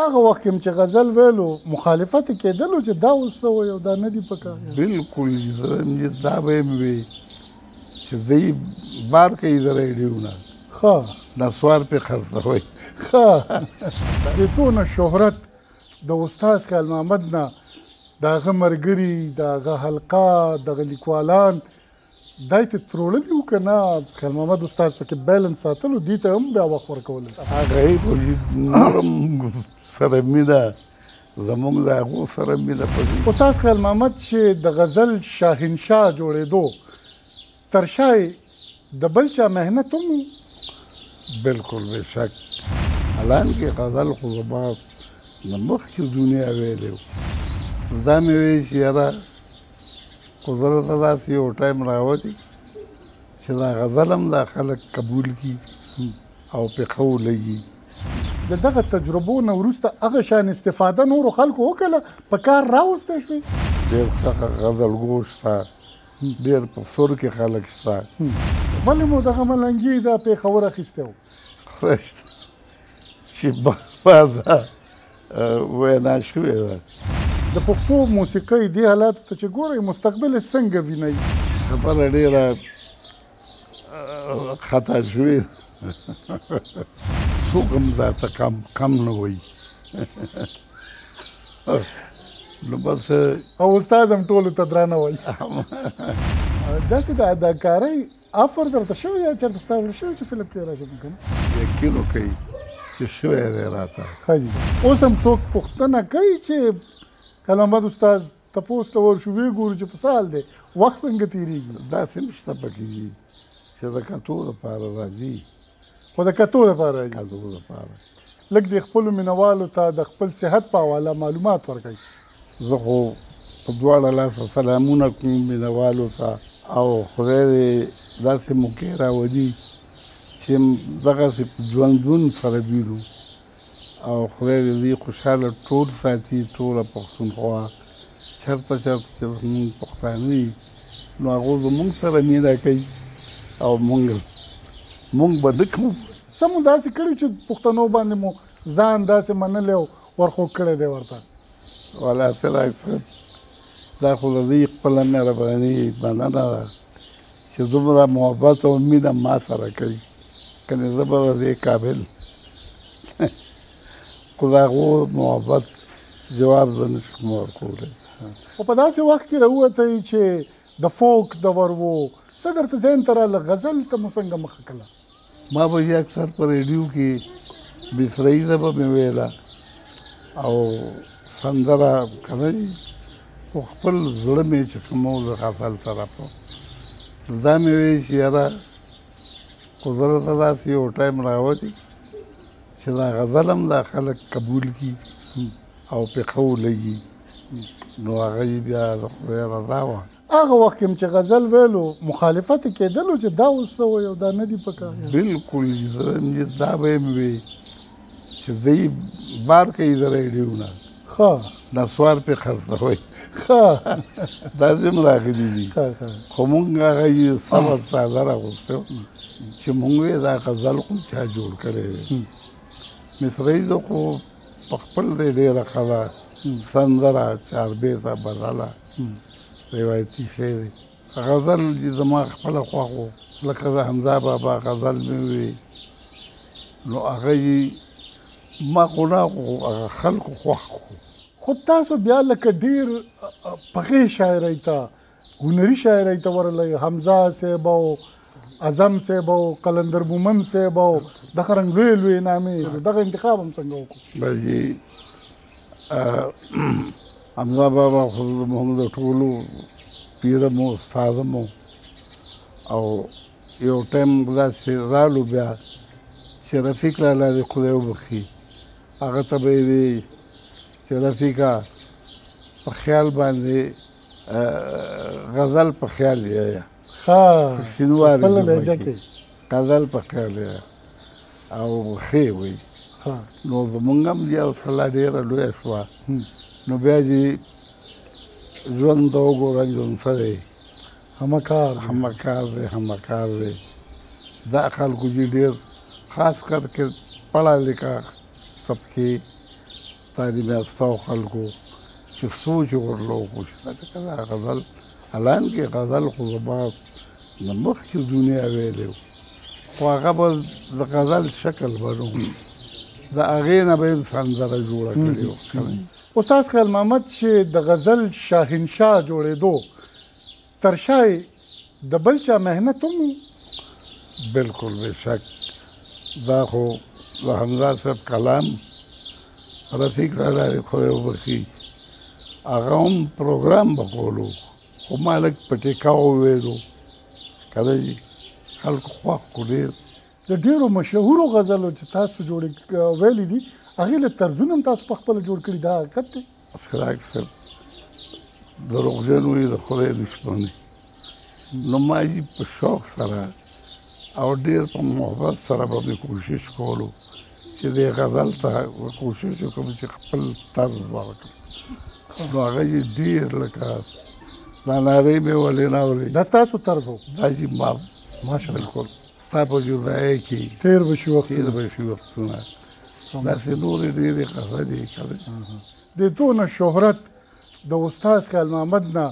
هغه وخت کې چې غزل ویلو مخالفت کېدلو چې دا اوس څه وایي او دا نه دي پکار بالکل دا به یې وي چې دوی بار کوي د ریډیو نه ښه نسوار پې خرڅوئ ښه د څونه شهرت د استاد خیال محمد نه د هغه ملګري د هغه حلقه دغه لیکوالان دا یې تروړلي وو که نه خیال محمد استاد پکې بیلنس ساتلو دې ته هم بیا وخت ورکولی هغه یې نورم سره مینه زموږ د هغو سره مینه پکې استاد خیال محمد چې د غزل شاهنشاه جوړېدو تر شا د بل چا محنت هم بالکل بېشک حالانکې غزل خو زما د مخکې دنیا ویلی و دا مې وایي چې یاره قدرت ته داسې یو ټایم راوتي چې دا غزل هم دا خلک قبول کړي او پې ښه ولګي د دغه تجربو نه وروسته هغه شان استفاده نورو خلکو وکړله په کار راوستی شوې ډېر ښه غزلګو شته ډېر په سور کې خلک شته ولې مو دغه ملنګي دا پېښور اخیستی و خدای شته چې بعضه وینا شوې ده د پښتو موسیقۍ دې حالاتو ته چې ګورئ مستقبل یې څنګه وینئ خبره ډېره خطا شوې ده څوک هم ځاته کم نه وایي نو بس او استاد هم ټولو ته درانه وایي داسې د اداکارۍ افر درته شوی یا چېرته ستا وړ شوی چې فلم کې راشم که نه یقین وکړئ چې شوی دی راته ښه جي اوس هم څوک پوښتنه کوي چې خیال محمد استاد تپوس ته ورشو ویې ګورو چې په څه حال دی وخت څنګه تېرېږي داسې نشته پکې چې د کتو دپاره راځي خو د کتو دپاره راځي کتو دپاره لږ د خپلو مینوالو ته د خپل صحت په حواله معلومات ورکوي زه خو په دواړه لاسه سلامونه کوم مینوالو ته او خدای دې داسې موقع راولي چې دغسې په ژوندون سره وینو او خدای دې دوی خوشحاله ټول ساتي ټوله پښتونخوا چېرته چېرته چې زمونږ پښتانه دي نو هغو زمونږ سره مینه کوي او مونږ به نه کوو څه مو داسې کړي چې پښتنو باندې مو ځان داسې منلی او ورخوږ کړی دی ورته والا فراق صاحب دا خو د دوی خپله مهرباني مننه ده چې دومره محبت او مینه ما سره کوي کنې زه به د دې قابل خو د هغو محبت جواب زه نشم ورکولی خو په داسې وخت کې راووتی چې د فوک دور و څه درته ذهن ته راله غزل ته مو څنګه مخه کړه ما به یې اکثر په ریډیو کې بسراییزه به مې ویله او سندره که نه وي خو خپل زړه مې چې کوم و د غزل طرف دا مې وایي چې یاره قدرت ته داسې یو ټایم راوتي چې دا غزل هم دا خلک قبول کړي او پې ښه ولګي نو هغه یې بیا د خدای رضا وه هغه وخت کې چې غزل ویلو مخالفت کېدلو چې دا اوس څه وایي او دا نه دي پکار بالکل دا به یې وي چې دوی بار کوي د ریډیو نه ښه نسوار پې خرڅوئ ښه داسې هم راغلي دي خو مونږ هغه یې صبر ساده راغوستی چې مونږ یې دا غزل خو چا جوړ کړی دی مصریزه خو په خپل دی ډېره ښه ده سندره چاربیته بدله روایتي شی دی غزل زما خپله خوښ و لکه د حمزه بابا غزل مې وي نو هغه یې ما خو نه هغه خلکو خوښ کړو خو تاسو بیا لکه ډېر پخې شاعرۍ ته هنري شاعرۍ ته ورغلی حمزه صاحب او اعظم صاحب او قلندر مومن صاحب او دغه رنګ لوی لوی نامې دغه انتخاب هم څنګه وکړو بلکې حمزه بابا خو زموږ د ټولو پیره مو استاده مو او یو ټایم داسې رالو بیا چې رفیق لالا دې خدای وبخي هغه ته به یې وي چې رفیقه په خیال باندې غزل په خیال یې ښه شینواري خپله لهجه کې غزل په خیال یې او ښې وایي نو زمونږ هم یو سلا ډېره لویه شوه نو بیا چې ژوند ته وګوره ژوند څه دی همکار دی دا خلکو چې ډېر خاص کر کې پړه لیکه طبقې تعلیم یافتو خلکو چې سوچ ورله وکړو چې لکه دا غزل الان کې غزل خو زما د مخکې دنیا ویلی و خو هغه به د غزل شکل به نه و د هغې نه به یې سندره جوړه کړې وه استاد خیال محمد چې د غزل شاهنشاه جوړېدو تر شا د بل چا محنت هم بالکل بېشک دا خو د حمزه صاحب کلام رفیق راله دې خدای وبخي هغه هم پروګرام به کولو خو ما لږ په ټیکاو ویلو که نه جي خلکو خوښ کړو ډېر د ډېرو مشهورو غزلو چې تاسو ویلي دي هغې له طرزونه هم تاسو په خپله جوړ کړي دا حقیقت دی فراق صاحب دروغجن وي د خدای دشمن نو ما جي په شوق سره او ډېر په محبت سره به مې کوشش کولو چې دې غزل ته کوشش وکړم چې خپل طرز ورکړم نو هغه یې ډېر لکه دا نارې مې ولې نه اورې دا ستاسو طرز و دا چې ما ماشاءالله بالکل ستا په جدایۍ کې تېر به شي تېر به شي وختونه داسې نورې ډېرې قصدې کړې د دونه شهرت د استاد خیال محمد نه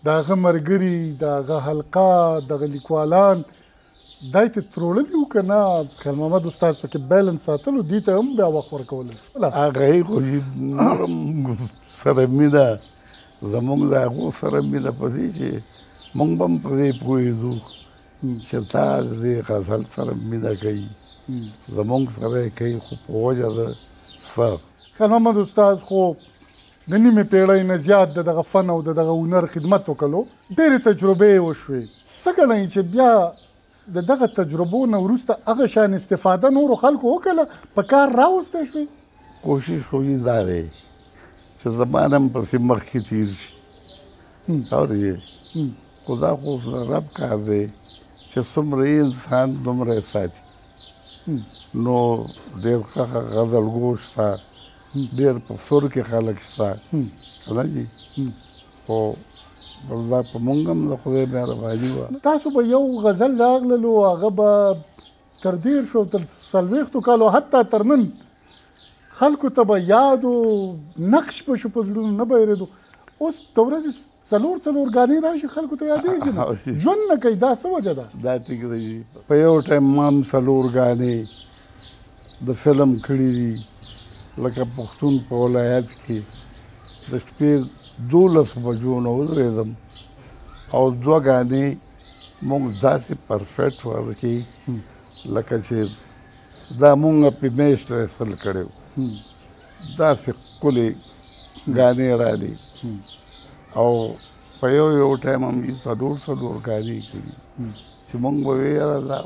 د هغه ملګري د هغه حلقه دغه لیکوالان دا یې تروړلي وو که نه خیال محمد استاد پکې بیلنس ساتلو دې ته هم بیا وخت ورکولی هغه یې خو نور هم سره مینه زموږ د هغو سره مینه په دې چې موږ به هم په دې پوهېدو چې تا د دې غزل سره مینه کوي زموږ سره یې کوي خو په وجه د څه خیال محمد استاد خو د نیمې پېړۍ نه زیات د دغه فن او د دغه هنر خدمت وکړلو ډېرې تجربې یې وشوې څه ګڼئ چې بیا د دغه تجربو نه وروسته هغه شان استفاده نورو خلکو وکړله په کار راوستی شوې کوشش خو یې دا دی چې زمانه هم پسې مخکې تېر شي اورې خو دا خو د رب کار دی چې څومره یې انسان دومره یې ساتي نو ډېر ښه غزلګو شته ډېر په سور کې خلک شته که نه جي خو بس دا په مونږ هم د خدای مهرباني وه تاسو به یو غزل راغللو هغه به تر 10 او تر 40 کالو حتی تر نن خلکو ته به یاد و نقش به شو په زړونو نه به هېرېدو اوس د ورځې څلور ګانې راشي خلکو ته یادېږي نه ژوند نه کوي دا څه وجه ده دا ټیک دی په یو ټایم ما هم 4 ګانې د فلم کړي دي لکه پښتون په ولایت کې د شپې 12 بجو نه ودرېدم او 2 ګانې موږ داسې پرفیکټ ورکړي لکه چې دا موږ په میاشت رسل کړی داسې ښکلې ګانې راغلي او په یو ټایم هم یې 4 ګانې کړي چې موږ به ویې یاره دا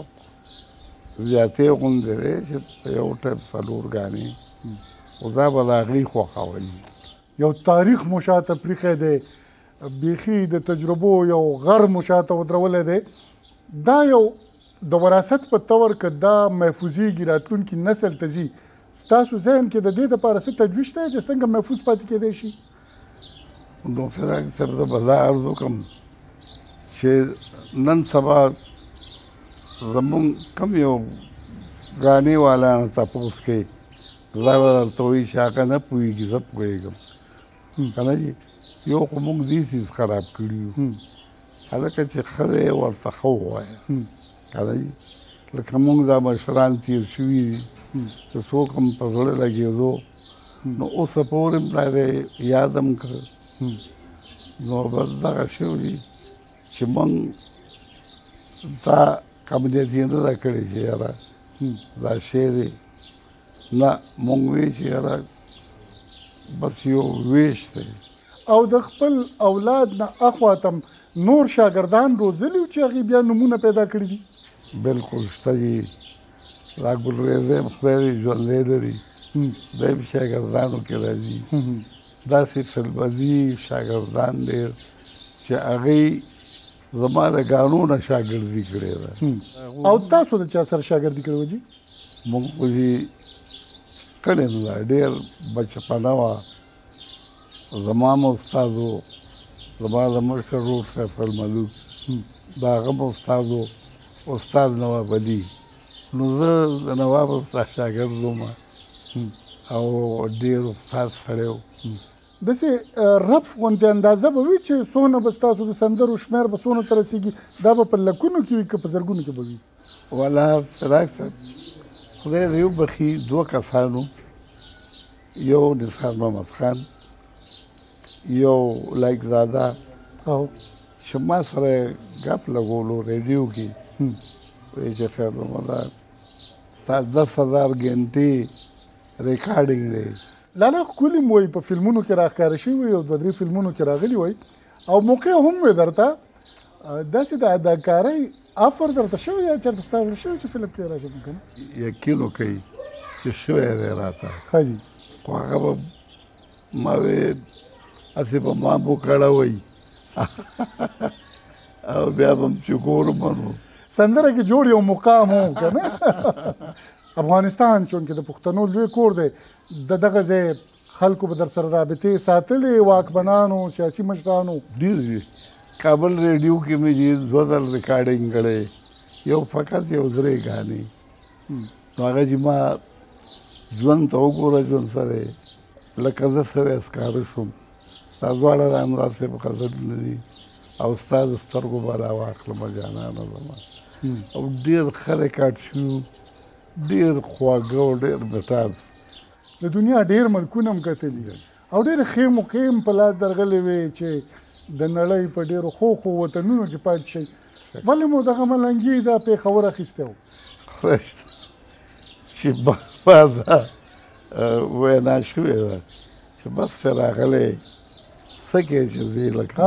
زیاتې غوندې دی چې په یو ټایم 4 ګانې خو دا به د هغې خوښول یو تاریخ مو شاته پریښی دی بیخي د تجربو یو غر مو شاته ودرولی دی دا یو د وراثت په طور که دا محفوظېږي راتلونکي نسل ته ځي ستاسو ذهن کې د دې دپاره څه تجویز شته چې څنګه محفوظ پاتې کېدی شي نو فراق صاحب زه به دا عرض وکړم چې نن سبا زمونږ کم یو ګانې والا نه تپوس کوي دا به درته وایي چې هغه نه پوهېږي زه پوهېږم که نه جي یو خو موږ دې څیز خراب کړي یو هلکه چې ښه دی ورته ښه ووایه که نه جي لکه موږ دا مشران تېر شوي دي چې څوک هم په زړه لګېدو نو اوسه پورې هم دا دی یاد هم کړه نو بس دغه شی دي چې موږ دا قبلیت یې نه ده کړې چې یاره دا شی دی نه موږ وایو چې یاره بس یو ویش دی او د خپل اولاد نه اخواته نور شاګردان روزلي چې هغې بیا نومونه پیدا کړي دي بالکل شته دي دا ګلریزه هم خدای دې ژوندی لري دی هم شاګردانو کې راځي داسې فلمدي شاګردان ډېر چې هغې زما د ګانو نه شاګردي کړې ده او تاسو د چا سره شاګردي کړې وه جي موږ خو چې کړې نه ده ډېر بچپنه وه زما هم استاد و زما د مشر ورور سیف الملوک د هغه هم استاد و استاد نواب علي نو زه د نواب استاد شاګرد وم او ډېر استاد سړی و. داسې رف غوندې اندازه به وي چې څونه به ستاسو د سندرو شمېر به څونه ته رسېږي؟ دا به په لکونو کې وي که په زرګونو کې به وي؟ والا فراق صاحب خدای دې وبخي 2 کسانو، یو نثار محمد خان، یو لایق زاده چې ما سره ګپ لګولو ریډیو کې وایي چې خیر محمده ستا 10,000 ګنټې ریکارډینګ دی. لالا ښکلي مو وایي په فلمونو کې راښکاره شوي وي او 2-3 فلمونو کې راغلي وایي او موقع هم وي درته داسې د اداکارۍ آفر درته شوی یا چېرته ستا ویل شوی چې فلم کې راشم که نه؟ یقین وکړئ چې شوی دی راته، ښه جي. خو هغه به ما وې هسې به ما بوکړه وایي او بیا به م چې ګورم نو سندره کې جوړ یو مقام و که نه؟ افغانستان چونکې د پښتنو لوی کور دی د دغه ځای خلکو به در سره رابطې ساتلې، واکمنانو، سیاسي مشرانو؟ ډېر دي. کابل ریډیو کې مې چې 2 ځل ریکارډینګ کړی، یو فقط یو 3 ګانې. نو هغه چې ما ژوند ته وګوره ژوند څه دی، لکه زه سوی ښکاره شوم. دا دواړه د انوار صاحب غزلونه دي او ستا د سترګو به راواخلمه جانانه زما. او ډېر ښه ریکارډ شو، ډېر خواږه او ډېر مټاز. د دنیا ډېر ملکونه هم کتلي او ډېرې ښې موقعې هم په لاس درغلې وې چې د نړۍ په ډېرو ښو وطنونو کې پاتې شئ. ولې مو دغه ملنګي دا پېښور اخیستی و؟ چې بعضه وینا شوې ده چې بس ته راغلی څه کوې چې زه یې لکه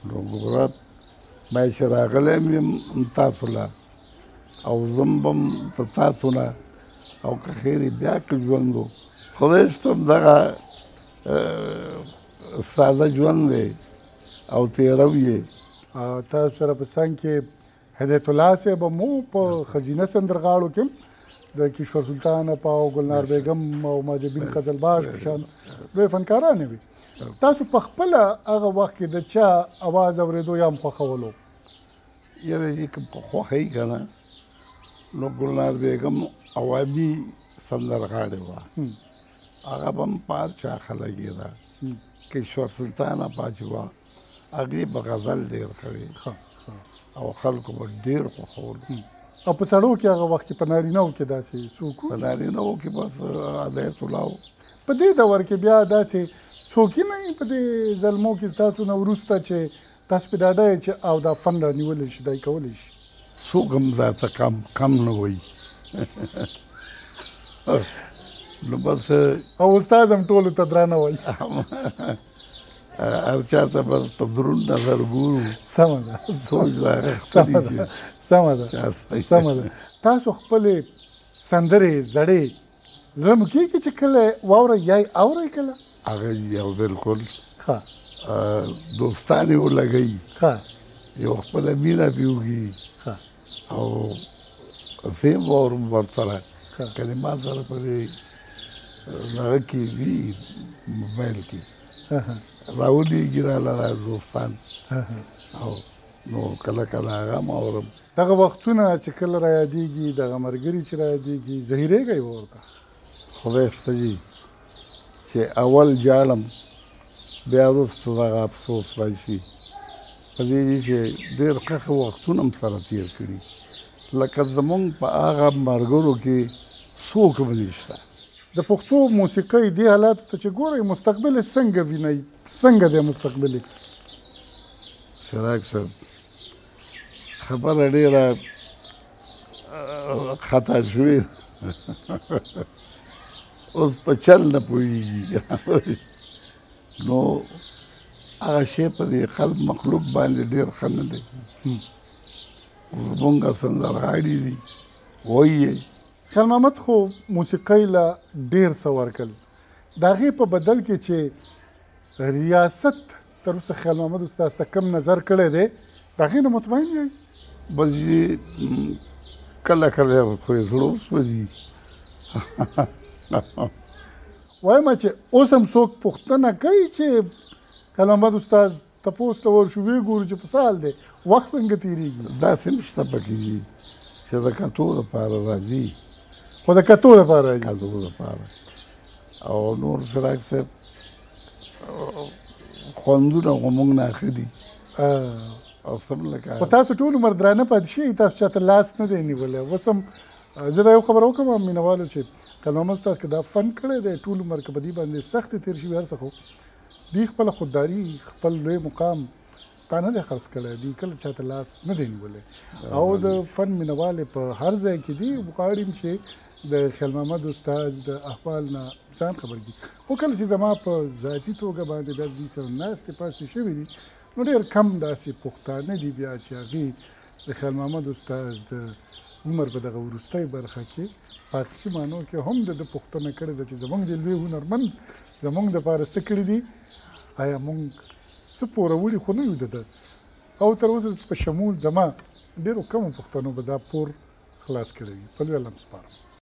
نو ګوره ما چې راغلی م یم تاسو له او زم به م د تاسو نه او که خیر یې بیا که ژوند و خدای شته دغه ساده ژوند دی او تېرو یې. تاسو سره په څنګ کې هدایت الله صاحب هم و په ښځینه سندرغاړو کې هم د کیشور سلطان اپا او ګلنار بیګم او ماجبین قزلباش په شان لوی فنکارانې وي. تاسو په خپله هغه وخت کې د چا اواز اورېدو یا هم خوښولو؟ یاره چې که په خوښوي که نه نو ګلنار بیګم عوامي سندرغاړې وه، هغه به هم په هر چا ښه لګېده. کیشور سلطان اپا چې وه هغې به غزل ډېر کړی او خلکو به ډېر خوښول. او په سړو کې هغه وخت کې په نارینهو کې داسې څوک په نارینهو کې بس هدایت الله و. په دې دور کې بیا داسې څوک نه وي په دې زلمو کې ستاسو نه وروسته چې تاسو پې ډاډه یې چې او دا فن رانیولی شي، دا یې کولی شي؟ څوک هم ځاته کم نه وایي نو بس او استاد هم ټولو ته درانه وایي هر چا ته بس په دروند نظر ګورو. سمه ده سمه ده. تاسو خپلې سندرې زړې زړه مو کېږي چې کله واورئ یا یې اورئ کله؟ هغه یو بالکل ښه دوستان یې ولګوي، ښه یو خپله مینه پې وکړي او زه یې واورم ورسره. کنې ما سره په دې هغه کې وي موبایل کې راولېږي راله دوستان او نو کله کله هغه هم اورم. دغه وختونه چې کله را یادېږي، دغه ملګري چې را یادېږي، زهیرېږئ به ورته؟ خدای شته جي چې اول جالم بیا وروسته دغه افسوس راشي په دې چې ډېر ښه وختونه هم سره تېر کړي. لکه زمونږ په هغه ملګرو کې څوک به نشته. د پښتو موسیقۍ دې حالاتو ته چې ګورئ مستقبل یې څنګه وینئ؟ څنګه دی مستقبل یې؟ شراک صاحب خبره ډېره خطا شوې اوس په چل نه پوهېږي نو هغه شی په دې خلق مخلوق باندې ډېر ښه نه دی. زمونږ سندرغاړي دي وایي خیال محمد خو موسیقۍ له ډېر څه ورکړل، د هغې په بدل کې چې ریاست تر اوسه خیال محمد استاد ته کم نظر کړی دی د هغې نه مطمئن یئ؟ بس کله کله خو یې زړه وسوځي وایم چې اوس هم څوک پوښتنه کوي چې خیال محمد استاد تپوس ته ورشو ویې ګورو چې په څه حال دی، وخت څنګه تېرېږي؟ داسې هم شته پکې دي چې د کتو دپاره راځي. خو د کتو دپاره راځي؟ کتو دپاره او نور فراق صاحب خوندونه خو موږ نه اخلي او سم لکه خو تاسو ټول عمر درانه پاتې شئ تاسو چاته لاس نه دی نیولی اوس هم زه دا یو خبره وکړم مینوالو چې خیر محمد استاد که دا فن کړی دی ټول عمر که په دې باندې سختې تېر شوي هر څه خو دوی خپله خودداري خپل لوی مقام تا نه دی خرڅ کړی دوی کله چاته لاس نه دی نیولی او د فن مینوالې په هر ځای کې دي غواړم چې د خیر محمد استاد د احوال نه ځان خبر دي خو کله چې زما په ذاتي توګه باندې بیا دوی سره ناستې پاستې شوي دي نو ډېر کم داسې پښتانه دي بیا چې هغې د خیر محمد استاد د عمر په دغه وروستۍ برخه کې په حقیقي معنو کې هم د پوښتنه کړې ده چې زموږ د لوی هنرمند زموږ دپاره څه کړي دي آیا موږ څه پوروړي خو نه یو د ده او تر اوسه په شمول زما ډېرو کمو پښتنو به دا پور خلاص کړی وي په لوی الله سپارم